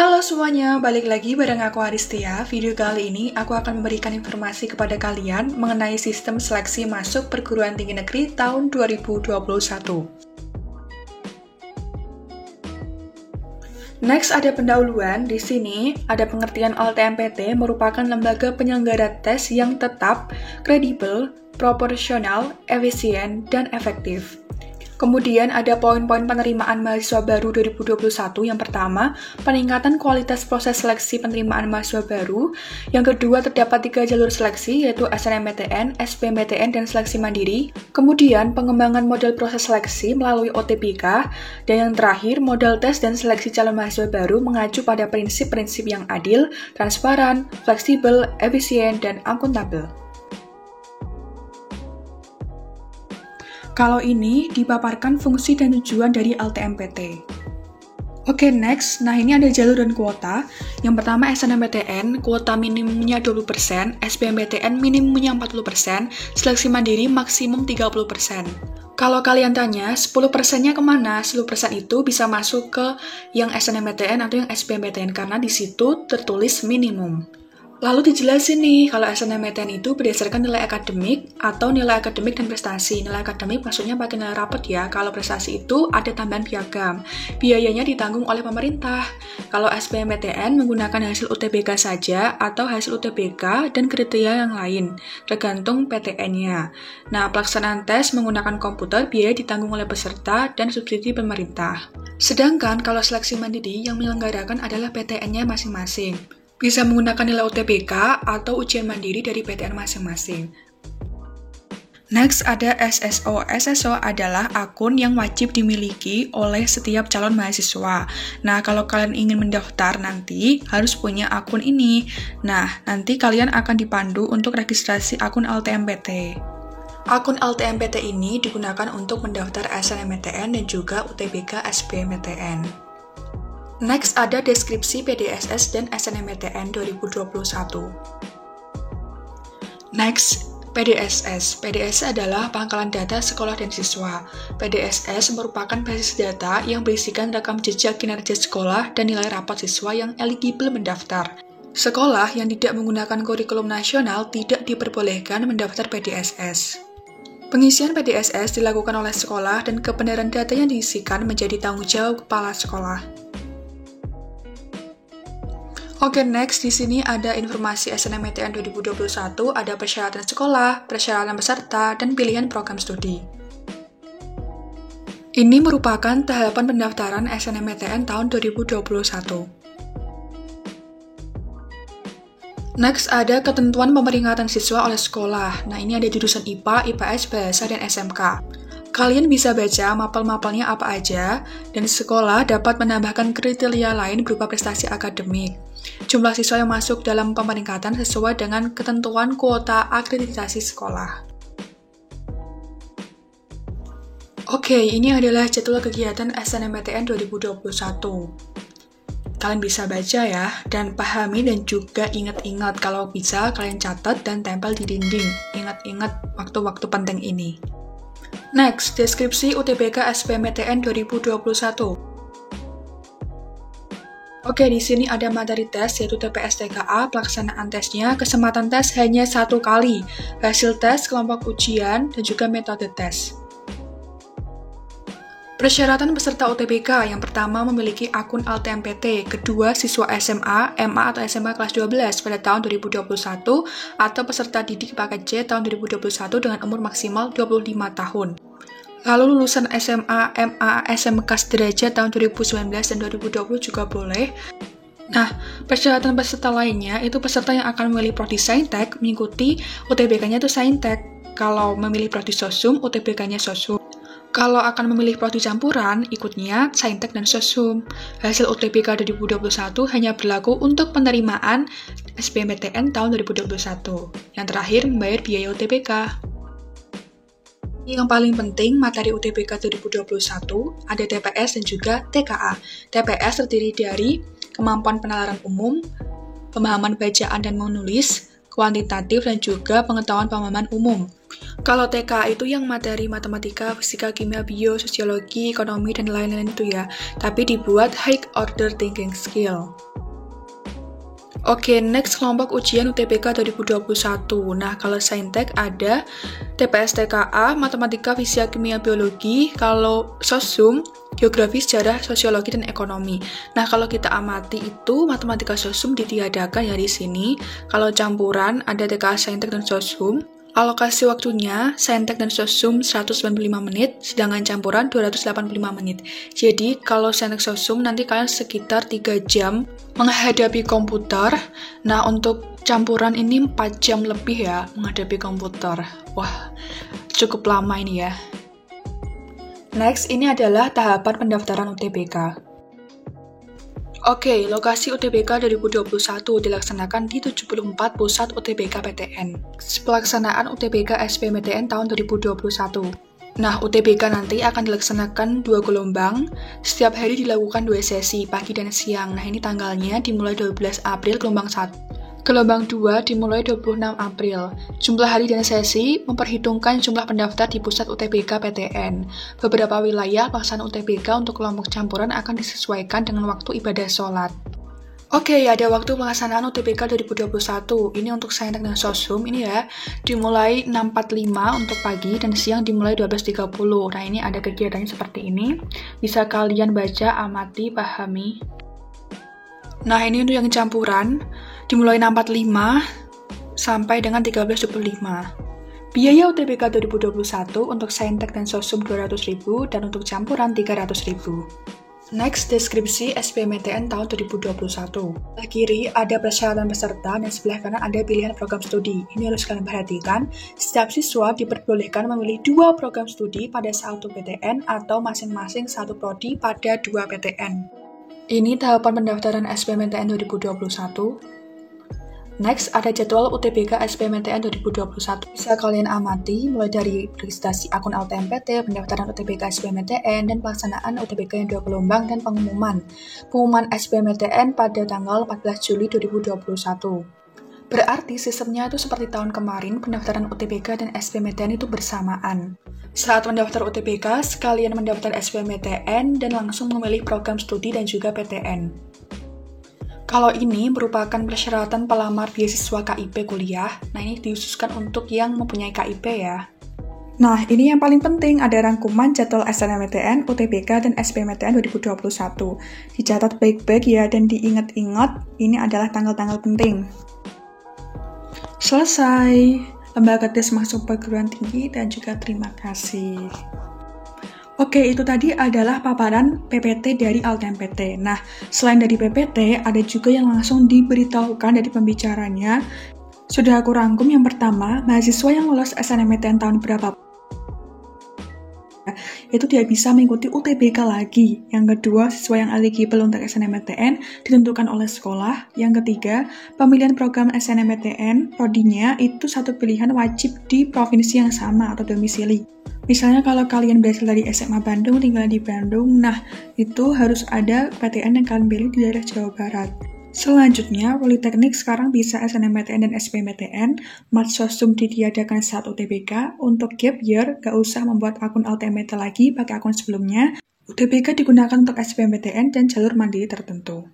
Halo semuanya, balik lagi bareng aku Aristia. Video kali ini aku akan memberikan informasi kepada kalian mengenai sistem seleksi masuk perguruan tinggi negeri tahun 2021. Next ada pendahuluan. Di sini ada pengertian LTMPT merupakan lembaga penyelenggara tes yang tetap, kredibel, proporsional, efisien, dan efektif. Kemudian ada poin-poin penerimaan mahasiswa baru 2021. Yang pertama, peningkatan kualitas proses seleksi penerimaan mahasiswa baru. Yang kedua, terdapat 3 jalur seleksi, yaitu SNMPTN, SBMPTN, dan seleksi mandiri. Kemudian, pengembangan model proses seleksi melalui OTBK. Dan yang terakhir, modal tes dan seleksi calon mahasiswa baru mengacu pada prinsip-prinsip yang adil, transparan, fleksibel, efisien, dan akuntabel. Kalau ini dipaparkan fungsi dan tujuan dari LTMPT. Oke, next. Nah, ini ada jalur dan kuota. Yang pertama SNMPTN, kuota minimumnya 20%, SBMPTN minimumnya 40%, seleksi mandiri maksimum 30%. Kalau kalian tanya, 10%-nya kemana? 10% itu bisa masuk ke yang SNMPTN atau yang SBMPTN, karena di situ tertulis minimum. Lalu dijelasin nih, kalau SNMPTN itu berdasarkan nilai akademik atau nilai akademik dan prestasi. Nilai akademik maksudnya pakai nilai rapot ya. Kalau prestasi itu ada tambahan piagam. Biayanya ditanggung oleh pemerintah. Kalau SBMPTN menggunakan hasil UTBK saja atau hasil UTBK dan kriteria yang lain, tergantung PTN-nya. Nah, pelaksanaan tes menggunakan komputer, biaya ditanggung oleh peserta dan subsidi pemerintah. Sedangkan kalau seleksi mandiri yang menyelenggarakan adalah PTN-nya masing-masing. Bisa menggunakan nilai UTBK atau ujian mandiri dari PTN masing-masing. Next ada SSO. SSO adalah akun yang wajib dimiliki oleh setiap calon mahasiswa. Nah, kalau kalian ingin mendaftar nanti, harus punya akun ini. Nah, nanti kalian akan dipandu untuk registrasi akun LTMPT. Akun LTMPT ini digunakan untuk mendaftar SNMPTN dan juga UTBK SBMPTN. Next ada deskripsi PDSS dan SNMPTN 2021. Next, PDSS. PDSS adalah pangkalan data sekolah dan siswa. PDSS merupakan basis data yang berisikan rekam jejak kinerja sekolah dan nilai rapot siswa yang eligible mendaftar. Sekolah yang tidak menggunakan kurikulum nasional tidak diperbolehkan mendaftar PDSS. Pengisian PDSS dilakukan oleh sekolah dan kebenaran data yang diisikan menjadi tanggung jawab kepala sekolah. Oke, next di sini ada informasi SNMPTN 2021, ada persyaratan sekolah, persyaratan peserta, dan pilihan program studi. Ini merupakan tahapan pendaftaran SNMPTN tahun 2021. Next ada ketentuan pemeringkatan siswa oleh sekolah. Nah, ini ada jurusan IPA, IPS, Bahasa, dan SMK. Kalian bisa baca mapel-mapelnya apa aja, dan sekolah dapat menambahkan kriteria lain berupa prestasi akademik. Jumlah siswa yang masuk dalam pemeringkatan sesuai dengan ketentuan kuota akreditasi sekolah. Oke, ini adalah jadwal kegiatan SNMPTN 2021. Kalian bisa baca ya, dan pahami dan juga ingat-ingat. Kalau bisa, kalian catat dan tempel di dinding. Ingat-ingat waktu-waktu penting ini. Next, deskripsi UTBK SBMPTN 2021. Oke, di sini ada materi tes, yaitu TPS TKA, pelaksanaan tesnya, kesempatan tes hanya 1 kali, hasil tes, kelompok ujian, dan juga metode tes. Persyaratan peserta UTBK, yang pertama memiliki akun LTMPT, kedua siswa SMA, MA atau SMA kelas 12 pada tahun 2021, atau peserta didik paket C tahun 2021 dengan umur maksimal 25 tahun. Lalu lulusan SMA, MA, SMK sederajat tahun 2019 dan 2020 juga boleh. Nah, persyaratan peserta lainnya itu peserta yang akan memilih prodi Saintek mengikuti UTBK-nya itu Saintek. Kalau memilih prodi Sosum, UTBK-nya Sosum. Kalau akan memilih prodi campuran, ikutnya Saintek dan Sosum. Hasil UTBK 2021 hanya berlaku untuk penerimaan SBMPTN tahun 2021. Yang terakhir, membayar biaya UTBK. Yang paling penting, materi UTBK 2021 ada TPS dan juga TKA. TPS terdiri dari kemampuan penalaran umum, pemahaman bacaan dan menulis, kuantitatif, dan juga pengetahuan pemahaman umum. Kalau TK itu yang materi matematika, fisika, kimia, bio, sosiologi, ekonomi, dan lain-lain itu ya. Tapi dibuat high order thinking skill. Oke, next kelompok ujian UTBK 2021. Nah, kalau Saintek ada TPS TKA, Matematika, Fisika, Kimia, Biologi. Kalau Sosum, Geografi, Sejarah, Sosiologi, dan Ekonomi. Nah, kalau kita amati itu, Matematika Sosum ditiadakan ya di sini. Kalau campuran, ada TKA, Saintek, dan Sosum. Alokasi waktunya, Saintek dan Sosum 195 menit, sedangkan campuran 285 menit. Jadi, kalau Saintek Sosum nanti kalian sekitar 3 jam menghadapi komputer. Nah, untuk campuran ini 4 jam lebih ya menghadapi komputer. Wah, cukup lama ini ya. Next, ini adalah tahapan pendaftaran UTBK. Oke, lokasi UTBK 2021 dilaksanakan di 74 pusat UTBK PTN. Pelaksanaan UTBK SBMPTN tahun 2021. Nah, UTBK nanti akan dilaksanakan 2 gelombang. Setiap hari dilakukan 2 sesi, pagi dan siang. Nah, ini tanggalnya dimulai 12 April gelombang 1. Gelombang 2 dimulai 26 April. Jumlah hari dan sesi memperhitungkan jumlah pendaftar di pusat UTBK PTN. Beberapa wilayah pelaksanaan UTBK untuk kelompok campuran akan disesuaikan dengan waktu ibadah sholat. Oke, ada waktu pelaksanaan UTBK 2021. Ini untuk Saintek dan Sosum, ini ya, dimulai 6.45 untuk pagi dan siang dimulai 12.30. Nah, ini ada kegiatannya seperti ini. Bisa kalian baca, amati, pahami. Nah, ini untuk yang campuran, dimulai 6.45 sampai dengan 13.25. Biaya UTBK 2021 untuk Saintek dan Sosum 200.000 dan untuk campuran 300.000. Next, deskripsi SBMPTN tahun 2021. Sebelah kiri ada persyaratan peserta dan sebelah kanan ada pilihan program studi. Ini harus kalian perhatikan. Setiap siswa diperbolehkan memilih 2 program studi pada satu PTN atau masing-masing 1 prodi pada 2 PTN. Ini tahapan pendaftaran SBMPTN 2021. Next, ada jadwal UTBK SBMPTN 2021. Bisa kalian amati mulai dari registrasi akun LTMPT, pendaftaran UTBK SBMPTN, dan pelaksanaan UTBK yang 2 gelombang dan pengumuman. Pengumuman SBMPTN pada tanggal 14 Juli 2021. Berarti sistemnya itu seperti tahun kemarin, pendaftaran UTBK dan SBMPTN itu bersamaan. Saat mendaftar UTBK, sekalian mendaftar SBMPTN dan langsung memilih program studi dan juga PTN. Kalau ini merupakan persyaratan pelamar beasiswa KIP kuliah, nah ini dikhususkan untuk yang mempunyai KIP ya. Nah, ini yang paling penting, ada rangkuman jadwal SNMPTN, UTBK, dan SBMPTN 2021. Dicatat baik-baik ya, dan diingat-ingat, ini adalah tanggal-tanggal penting. Selesai. Lembaga tes masuk perguruan tinggi dan juga terima kasih. Oke, itu tadi adalah paparan PPT dari LTMPT. Nah, selain dari PPT, ada juga yang langsung diberitahukan dari pembicaranya. Sudah aku rangkum yang pertama, mahasiswa yang lolos SNMPTN tahun berapa itu dia bisa mengikuti UTBK lagi. Yang kedua, siswa yang eligible untuk SNMPTN ditentukan oleh sekolah. Yang ketiga, pemilihan program SNMPTN prodinya itu satu pilihan wajib di provinsi yang sama atau domisili. Misalnya kalau kalian berasal dari SMA Bandung, tinggal di Bandung, nah itu harus ada PTN yang kalian pilih di daerah Jawa Barat. Selanjutnya, Politeknik sekarang bisa SNMPTN dan SBMPTN, Matsosum ditiadakan saat UTBK, untuk gap year, gak usah membuat akun LTMPT lagi, pakai akun sebelumnya. UTBK digunakan untuk SBMPTN dan jalur mandiri tertentu.